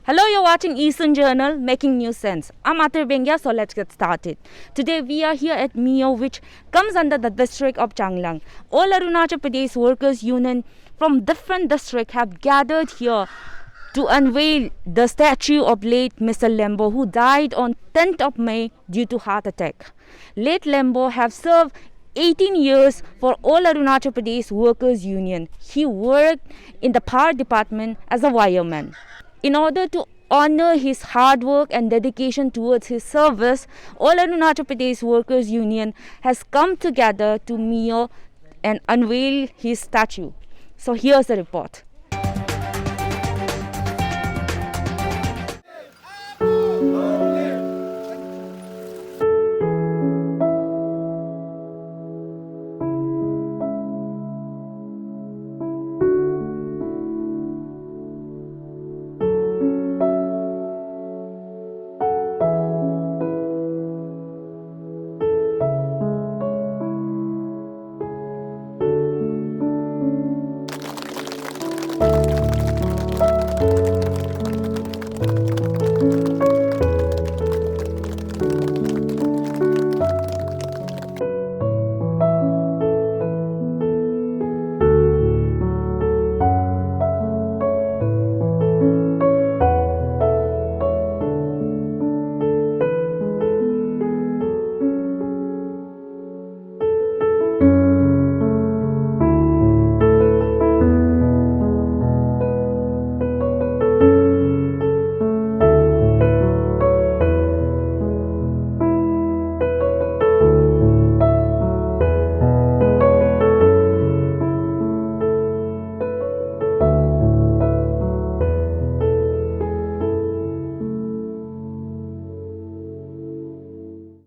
Hello, you're watching Eastern Journal, Making New Sense. I'm Atir Bengia, so let's get started. Today we are here at Mio, which comes under the district of Changlang. All Arunachal Pradesh Workers Union from different districts have gathered here to unveil the statue of late Mr. Lembo, who died on 10th of May due to heart attack. Late Lembo have served 18 years for All Arunachal Pradesh Workers Union. He worked in the power department as a wireman. In order to honor his hard work and dedication towards his service, All Arunachal Pradesh Workers Union has come together to Mio and unveil his statue. So here's the report.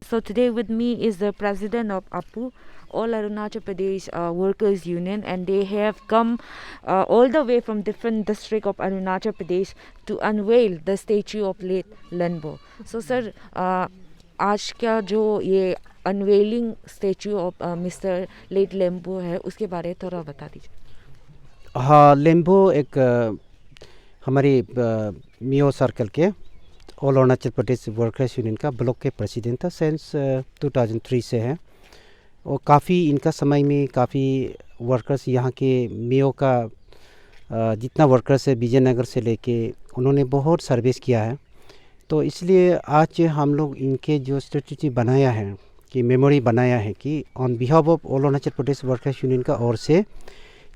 So today with me is the president of APU, All Arunachal Pradesh Workers Union, and they have come all the way from different districts of Arunachal Pradesh to unveil the statue of late Lembo. So sir, आज का जो ये unveiling statue of Mr. late Lembo है, उसके बारे में थोड़ा बता दीजिए. हाँ, लेम्बो एक हमारे मियो सर्कल के all Arunachal Pradesh workers union का ब्लॉक के प्रेसिडेंट था. सिंस 2003 से है और काफ़ी इनका समय में काफ़ी वर्कर्स यहाँ के मियो का जितना वर्कर्स है विजयनगर से लेके उन्होंने बहुत सर्विस किया है. तो इसलिए आज हम लोग इनके जो स्ट्रेटजी बनाया है कि मेमोरी बनाया है कि on behalf of all Arunachal Pradesh workers union का ओर से,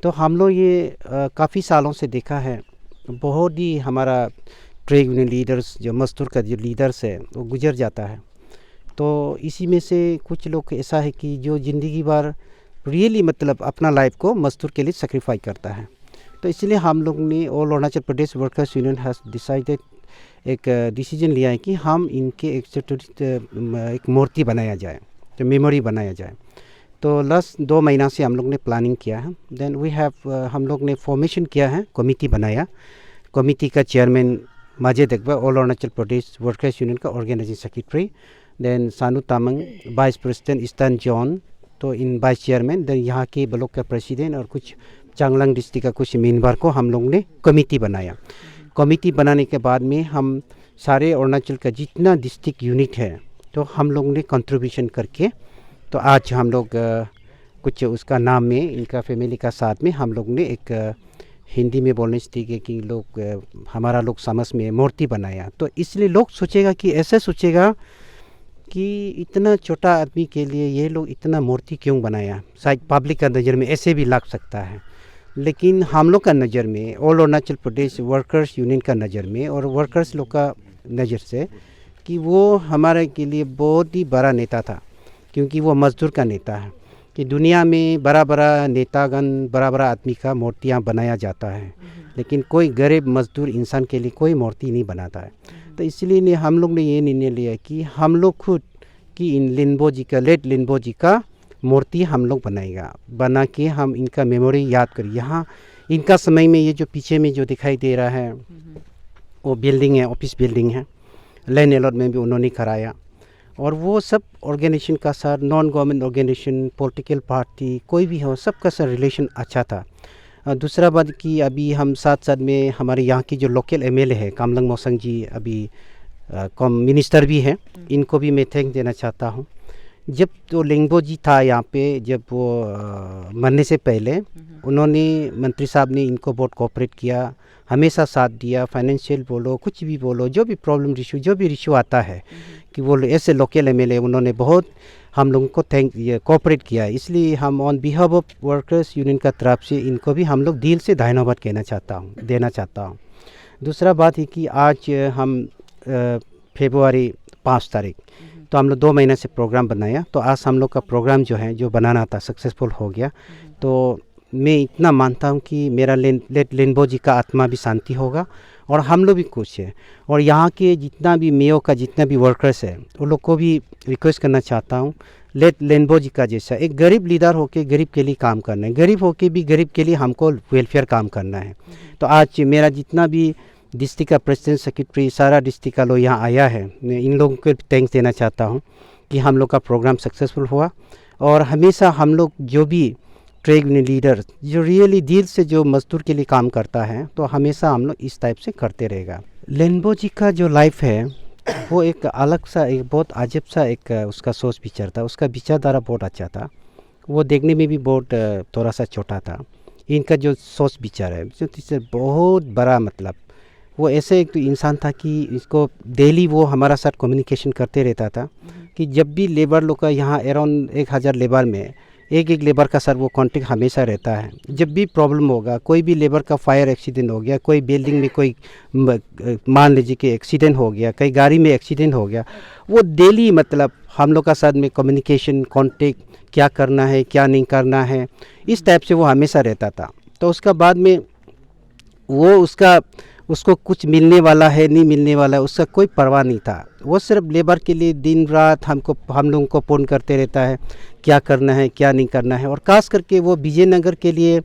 तो हम लोग ये काफ़ी सालों से देखा है बहुत ही हमारा ट्रेड यूनियन लीडर्स जो मजदूर का जो लीडर्स है वो गुजर जाता है. तो इसी में से कुछ लोग ऐसा है कि जो ज़िंदगी भर रियली मतलब अपना लाइफ को मजदूर के लिए सेक्रीफाई करता है. तो इसलिए हम लोग ने all Arunachal Pradesh workers union has decided एक डिसीजन लिया है कि हम इनके एक मूर्ति बनाया जाए, तो मेमोरी बनाया जाए. तो लास्ट 2 महीना से हम लोग ने प्लानिंग किया है. देन वी हैव हम लोग ने फॉर्मेशन किया है, कमेटी बनाया. कमेटी का चेयरमैन माजे देखबा all Arunachal Pradesh workers union का ऑर्गेनाइजिंग सेक्रेटरी, देन सानू Tamang vice president eastern zone, तो इन वाइस चेयरमैन, देन यहाँ के ब्लॉक का प्रेसिडेंट और कुछ चांगलांग डिस्ट्रिक्ट का कुछ मेंबर को हम लोग ने कमेटी बनाया. कमेटी बनाने के बाद में हम सारे अरुणाचल का जितना डिस्ट्रिक्ट यूनिट है तो हम लोग ने कंट्रीब्यूशन करके, तो आज हम लोग कुछ उसका नाम में इनका फैमिली का साथ में हम लोग ने एक हिंदी में बोलने से ठीक है कि लोग हमारा लोग समझ में मूर्ति बनाया. तो इसलिए लोग सोचेगा कि ऐसे सोचेगा कि इतना छोटा आदमी के लिए ये लोग इतना मूर्ति क्यों बनाया. शायद पब्लिक का नज़र में ऐसे भी लग सकता है, लेकिन हम लोग का नज़र में all Arunachal Pradesh workers union का नज़र में और वर्कर्स लोग का नज़र से कि वो हमारे के लिए बहुत ही बड़ा नेता था, क्योंकि वो मजदूर का नेता है. कि दुनिया में बड़ा बड़ा नेतागण बड़ा बड़ा आदमी का मूर्तियाँ बनाया जाता है, लेकिन कोई गरीब मजदूर इंसान के लिए कोई मूर्ति नहीं बनाता है. तो इसलिए हम लोग ने ये निर्णय लिया कि हम लोग खुद कि इन लेम्बो जी का लेट लेम्बो जी का मूर्ति हम लोग बनाएगा, बना के हम इनका मेमोरी याद करें. यहाँ इनका समय में ये जो पीछे में जो दिखाई दे रहा है वो बिल्डिंग है, ऑफिस बिल्डिंग है, लैंड अलॉटमेंट भी उन्होंने कराया. और वो सब ऑर्गेनाइजेशन का साथ non government organization political party कोई भी हो सबका साथ रिलेशन अच्छा था. दूसरा बात कि अभी हम साथ साथ में हमारे यहाँ की जो लोकल एमएलए है कामलंग मोसंग जी अभी कॉम मिनिस्टर भी हैं, इनको भी मैं थैंक देना चाहता हूँ। जब तो लिंगबो जी था यहाँ पे, जब वो मरने से पहले उन्होंने मंत्री साहब ने इनको बहुत कोऑपरेट किया, हमेशा साथ दिया। फाइनेंशियल बोलो कुछ भी बोलो, जो भी प्रॉब्लम इशू जो भी इशू आता है कि वो ऐसे लोकल एमएलए उन्होंने बहुत हम लोगों को कोऑपरेट किया है। इसलिए हम on behalf of workers union का तरफ से इनको भी हम लोग दिल से धन्यवाद देना चाहता हूँ। दूसरा बात है कि आज हम फरवरी 5 तारीख तो हम लोग 2 महीने से प्रोग्राम बनाया, तो आज हम लोग का प्रोग्राम जो है जो बनाना था सक्सेसफुल हो गया। तो मैं इतना मानता हूँ कि मेरा लिंगबो जी का आत्मा भी शांति होगा और हम लोग भी खुश है। और यहाँ के जितना भी मेयो का जितना भी वर्कर्स है उन लोग को भी रिक्वेस्ट करना चाहता हूँ, लिंगबो जी का जैसा एक गरीब लीडर होके गरीब के लिए काम करना है, गरीब होके भी गरीब के लिए हमको वेलफेयर काम करना है। तो आज मेरा जितना भी डिस्ट्रिक्ट का प्रेसिडेंट सेक्रेटरी सारा डिस्ट्रिक्ट का लोग यहाँ आया है, मैं इन लोगों को थैंक्स देना चाहता हूँ कि हम लोग का प्रोग्राम सक्सेसफुल हुआ। और हमेशा हम लोग जो भी ट्रेड यूनियन लीडर जो रियली दिल से जो मजदूर के लिए काम करता है, तो हमेशा हम लोग इस टाइप से करते रहेगा। लिंगबो जी का जो लाइफ है वो एक अलग सा, एक बहुत अजब सा एक उसका सोच विचार था, उसका विचारधारा बहुत अच्छा था। वो देखने में भी बहुत थोड़ा सा छोटा था। इनका जो सोच विचार है जो बहुत बड़ा, मतलब वो ऐसे एक तो इंसान था कि इसको डेली वो हमारा साथ कम्युनिकेशन करते रहता था कि जब भी लेबर लोग का यहाँ अराउंड 1000 लेबर में एक लेबर का सर वो कॉन्टेक्ट हमेशा रहता है। जब भी प्रॉब्लम होगा, कोई भी लेबर का फायर एक्सीडेंट हो गया, कोई बिल्डिंग में कोई मान लीजिए कि एक्सीडेंट हो गया, कई गाड़ी में एक्सीडेंट हो गया, वो डेली मतलब हम लोग का साथ में कम्युनिकेशन कॉन्टेक्ट क्या करना है क्या नहीं करना है, इस टाइप से वो हमेशा रहता था। तो उसका बाद में वो उसको कुछ मिलने वाला है नहीं मिलने वाला है उसका कोई परवाह नहीं था। वो सिर्फ लेबर के लिए दिन रात हम लोगों को फ़ोन करते रहता है क्या करना है क्या नहीं करना है। और खास करके वो विजयनगर के लिए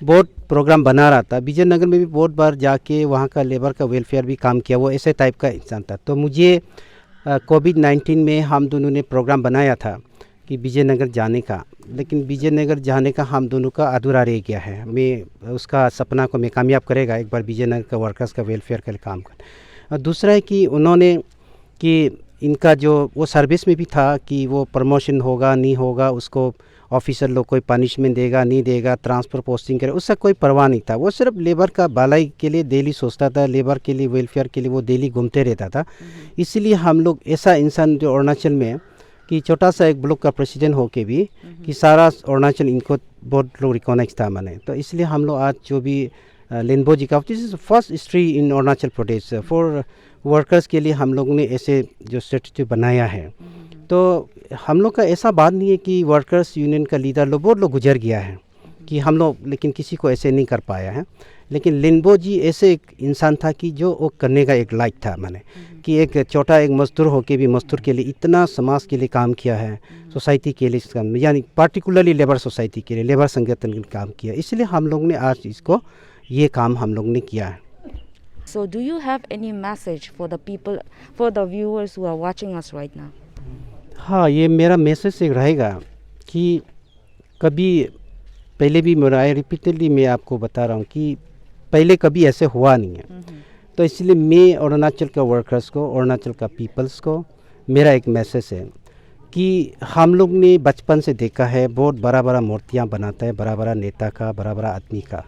बहुत प्रोग्राम बना रहा था। विजयनगर में भी बहुत बार जाके वहाँ का लेबर का वेलफेयर भी काम किया, वो ऐसे टाइप का इंसान था। तो मुझे कोविड-19 में हम दोनों ने प्रोग्राम बनाया था कि विजयनगर जाने का, लेकिन विजयनगर जाने का हम दोनों का अधूरा रह गया है। मैं उसका सपना को मैं कामयाब करेगा एक बार विजयनगर का वर्कर्स का वेलफेयर के लिए काम कर। और दूसरा है कि उन्होंने कि इनका जो वो सर्विस में भी था कि वो प्रमोशन होगा नहीं होगा, उसको ऑफिसर लोग कोई पनिशमेंट देगा नहीं देगा, ट्रांसफ़र पोस्टिंग करे, उसका कोई परवाह नहीं था। वो सिर्फ लेबर का भलाई के लिए डेली सोचता था, लेबर के लिए वेलफेयर के लिए वो डेली घूमते रहता था। इसलिए हम लोग ऐसा इंसान जो अरुणाचल में कि छोटा सा एक ब्लॉक का प्रेसिडेंट होके भी कि सारा अरुणाचल इनको बहुत लोग रिकॉग्नाइज था माने। तो इसलिए हम लोग आज जो भी लिंगबो जी का this is first history in Arunachal Pradesh for workers के लिए हम लोगों ने ऐसे जो स्ट्रेटजी बनाया है। तो हम लोग का ऐसा बात नहीं है कि वर्कर्स यूनियन का लीडर लोग बहुत लोग गुजर गया है कि हम लोग, लेकिन किसी को ऐसे नहीं कर पाया है। लेकिन लिंगबो जी ऐसे एक इंसान था कि जो वो करने का एक लायक था माने कि एक छोटा एक मजदूर होके भी मजदूर के लिए इतना समाज के लिए काम किया है, सोसाइटी के लिए काम, यानी पार्टिकुलरली लेबर सोसाइटी के लिए, लेबर संगठन के लिए काम किया। इसलिए हम लोग ने आज इसको ये काम हम लोग ने किया है। So do you have any message for the people, for the viewers who are watching us right now? हाँ, ये मेरा मैसेज एक रहेगा कि कभी पहले भी मेरा रिपीटेडली मैं आपको बता रहा हूँ कि पहले कभी ऐसे हुआ नहीं है। तो इसलिए मैं अरुणाचल का वर्कर्स को, अरुणाचल का पीपल्स को मेरा एक मैसेज है कि हम लोग ने बचपन से देखा है बहुत बड़ा बड़ा मूर्तियाँ बनाता है, बड़ा बड़ा नेता का, बड़ा बड़ा आदमी का।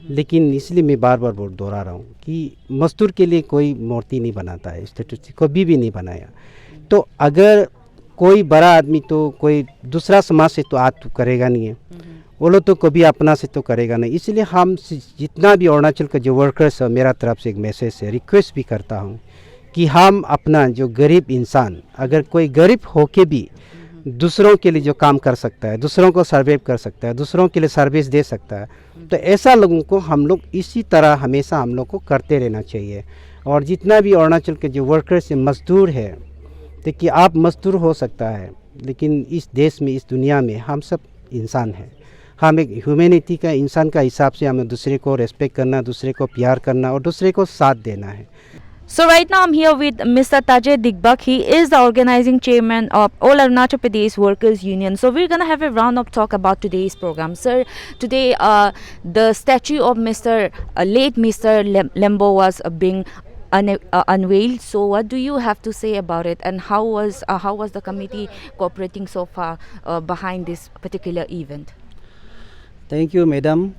लेकिन इसलिए मैं बार बार बहुत दोहरा रहा हूँ कि मजदूर के लिए कोई मूर्ति नहीं बनाता है, स्टेचू कभी भी नहीं बनाया। तो अगर कोई बड़ा आदमी तो कोई दूसरा समाज से तो आज तो करेगा नहीं है, वो लोग तो कभी अपना से तो करेगा नहीं। इसलिए हम जितना भी अरुणाचल का जो वर्कर्स है, मेरा तरफ से एक मैसेज है, रिक्वेस्ट भी करता हूँ कि हम अपना जो गरीब इंसान, अगर कोई गरीब होके भी दूसरों के लिए जो काम कर सकता है, दूसरों को सर्वाइव कर सकता है, दूसरों के लिए सर्विस दे सकता है, तो ऐसा लोगों को हम लोग इसी तरह हमेशा हम लोग को करते रहना चाहिए। और जितना भी अरुणाचल के जो वर्कर्स मजदूर है, देखिए आप मजदूर हो सकता है, लेकिन इस देश में, इस दुनिया में हम सब इंसान हैं। हम एक ह्यूमैनिटी का, इंसान का हिसाब से हमें दूसरे को रेस्पेक्ट करना, दूसरे को प्यार करना और दूसरे को साथ देना है। So right now I'm here with Mr. Tajay Digbak. He is the organizing chairman of All Arunachal Pradesh Workers Union. So we're gonna have a round of talk about today's program. Sir, today the statue of late Mr. Lembo was being unveiled. So what do you have to say about it, and how was the committee cooperating so far behind this particular event? Thank you madam.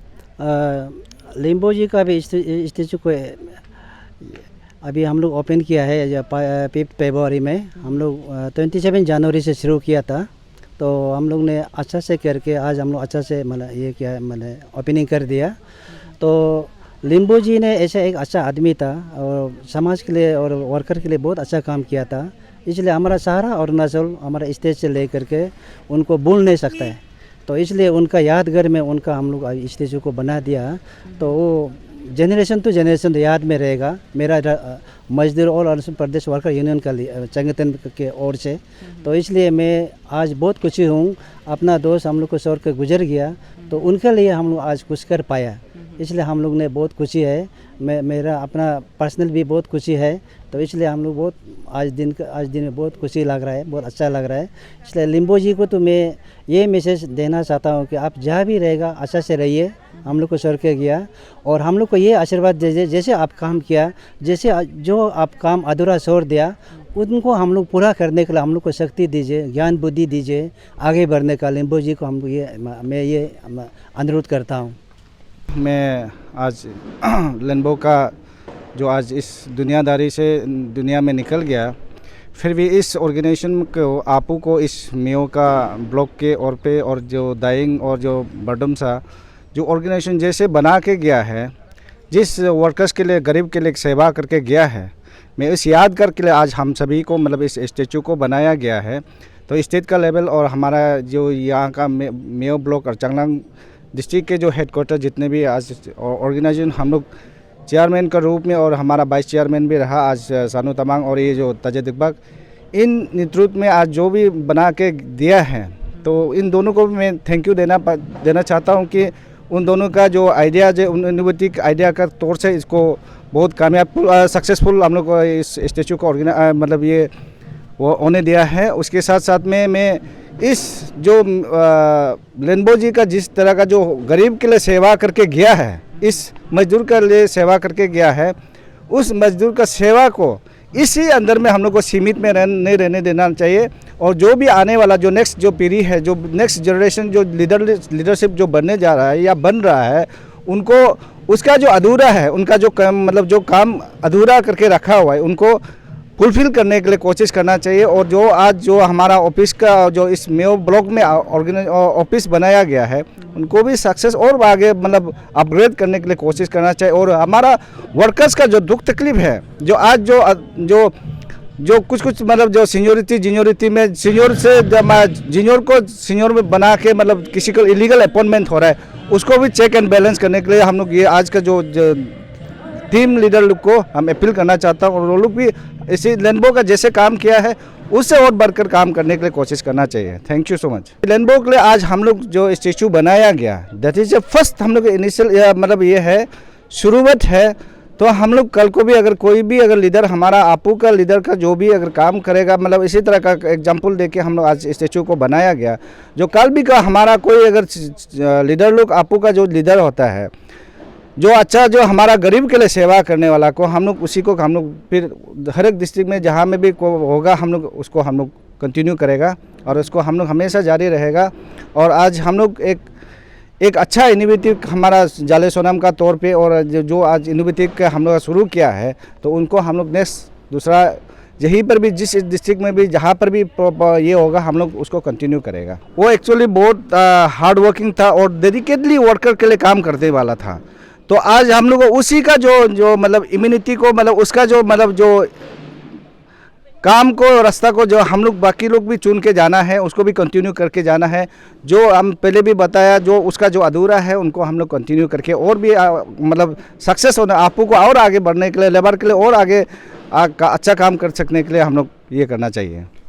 Limbo ji का भी statue को अभी हम लोग open किया है 5 फरवरी में। हम लोग 27 जनवरी से शुरू किया था, तो हम लोग ने अच्छा से करके आज हम लोग अच्छा से मतलब ये क्या है मतलब ओपनिंग कर दिया। तो लिम्बो जी ने ऐसा एक अच्छा आदमी था और समाज के लिए और वर्कर के लिए बहुत अच्छा काम किया था, इसलिए हमारा सारा अरुणाचल हमारा स्टेज से ले करके उनको भूल नहीं सकता है। तो इसलिए उनका यादगार में उनका हम लोग स्टेचू को बना दिया, तो वो जनरेशन टू जनरेशन याद में रहेगा। मेरा मजदूर और अरुणाचल प्रदेश वर्कर यूनियन का संगठन के ओर से, तो इसलिए मैं आज बहुत खुशी हूँ। अपना दोस्त हम लोग को छोड़ कर गुजर गया, तो उनके लिए हम लोग आज कुछ कर पाया, इसलिए हम लोग ने बहुत खुशी है। मेरा अपना पर्सनल भी बहुत खुशी है, तो इसलिए हम लोग बहुत आज दिन में बहुत खुशी लग रहा है, बहुत अच्छा लग रहा है। इसलिए लिम्बो जी को तो मैं ये मैसेज देना चाहता हूँ कि आप जहाँ भी रहेगा अच्छा से रहिए। हम लोग को छोड़ के गया और हम लोग को ये आशीर्वाद दीजिए, जैसे आप काम किया, जैसे जो आप काम अधूरा छोड़ दिया उनको हम लोग पूरा करने के लिए हम लोग को शक्ति दीजिए, ज्ञान बुद्धि दीजिए आगे बढ़ने का। लिम्बो जी को मैं ये अनुरोध करता हूँ। मैं आज लिम्बो का जो आज इस दुनियादारी से दुनिया में निकल गया, फिर भी इस ऑर्गेनाइजेशन को आपू को इस मियो का ब्लॉक के और पे और जो दाइंग और जो बर्डम सा जो ऑर्गेनाइजेशन जैसे बना के गया है, जिस वर्कर्स के लिए गरीब के लिए सेवा करके गया है, मैं इस यादगार के लिए आज हम सभी को मतलब इस स्टेचू को बनाया गया है। तो स्टेट का लेवल और हमारा जो यहाँ का मियो ब्लॉक और चांगलांग डिस्ट्रिक्ट के जो हेडक्वार्टर जितने भी आज ऑर्गेनाइजेशन हम लोग चेयरमैन का रूप में और हमारा वाइस चेयरमैन भी रहा आज सानू तमांग और ये जो ताजे दिग्बक, इन नेतृत्व में आज जो भी बना के दिया है, तो इन दोनों को भी मैं थैंक यू देना चाहता हूँ कि उन दोनों का जो आइडिया जो इनोवेटिव आइडिया का तौर से इसको बहुत कामयाब सक्सेसफुल हम लोग को इस स्टेचू को मतलब ये वो होने दिया है। उसके साथ साथ में मैं इस जो लिम्बो जी का जिस तरह का जो गरीब के लिए सेवा करके गया है, इस मजदूर के लिए सेवा करके गया है, उस मजदूर का सेवा को इसी अंदर में हम लोग को सीमित में नहीं रहने देना चाहिए। और जो भी आने वाला जो नेक्स्ट जो पीढ़ी है, जो नेक्स्ट जनरेशन जो लीडरशिप जो बनने जा रहा है या बन रहा है, उनको उसका जो अधूरा है, उनका जो मतलब जो काम अधूरा करके रखा हुआ है, उनको फुलफिल करने के लिए कोशिश करना चाहिए। और जो आज जो हमारा ऑफिस का जो इस मियो ब्लॉक में ऑफिस बनाया गया है, उनको भी सक्सेस और आगे मतलब अपग्रेड करने के लिए कोशिश करना चाहिए। और हमारा वर्कर्स का जो दुख तकलीफ है, जो आज जो कुछ मतलब जो सीनियोरिटी में सीनियर से जूनियर को सीनियर में बना के मतलब किसी को इलीगल अपॉइंटमेंट हो रहा है, उसको भी चेक एंड बैलेंस करने के लिए हम लोग ये आज का जो टीम लीडर लोग को हम अपील करना चाहता हूँ। और वो लोग भी इसी लिम्बो का जैसे काम किया है उससे और बढ़कर काम करने के लिए कोशिश करना चाहिए। Thank you so much. Limbo के लिए आज हम लोग जो स्टेचू बनाया गया, दैट इज फर्स्ट हम लोग इनिशियल मतलब ये है शुरुआत है। तो हम लोग कल को भी अगर कोई भी अगर लीडर हमारा आपू का लीडर का जो भी अगर काम करेगा, मतलब इसी तरह का एग्जाम्पल देके हम लोग आज स्टेचू को बनाया गया। जो कल भी का हमारा कोई अगर लीडर लोग आपू का जो लीडर होता है, जो अच्छा जो हमारा गरीब के लिए सेवा करने वाला को हम लोग उसी को हम लोग फिर हर एक डिस्ट्रिक्ट में जहाँ में भी को होगा हम लोग उसको हम लोग कंटिन्यू करेगा और उसको हम लोग हमेशा जारी रहेगा। और आज हम लोग एक अच्छा इनोवेटिव हमारा जाले सोनाम का तौर पे और जो आज इनोवेटिव का हम लोग शुरू किया है, तो उनको हम लोग नेक्स्ट दूसरा यहीं पर भी जिस डिस्ट्रिक्ट में भी जहाँ पर भी ये होगा हम लोग उसको कंटिन्यू करेगा। वो एक्चुअली बहुत हार्ड वर्किंग था और डेडिकेटली वर्कर के लिए काम करने वाला था। तो आज हम लोग उसी का जो मतलब इम्यूनिटी को मतलब उसका जो मतलब जो काम को रास्ता को जो हम लोग बाकी लोग भी चुन के जाना है, उसको भी कंटिन्यू करके जाना है। जो हम पहले भी बताया जो उसका जो अधूरा है उनको हम लोग कंटिन्यू करके और भी मतलब सक्सेस होना आपको को और आगे बढ़ने के लिए लेबर के लिए और आगे अच्छा काम कर सकने के लिए हम लोग ये करना चाहिए।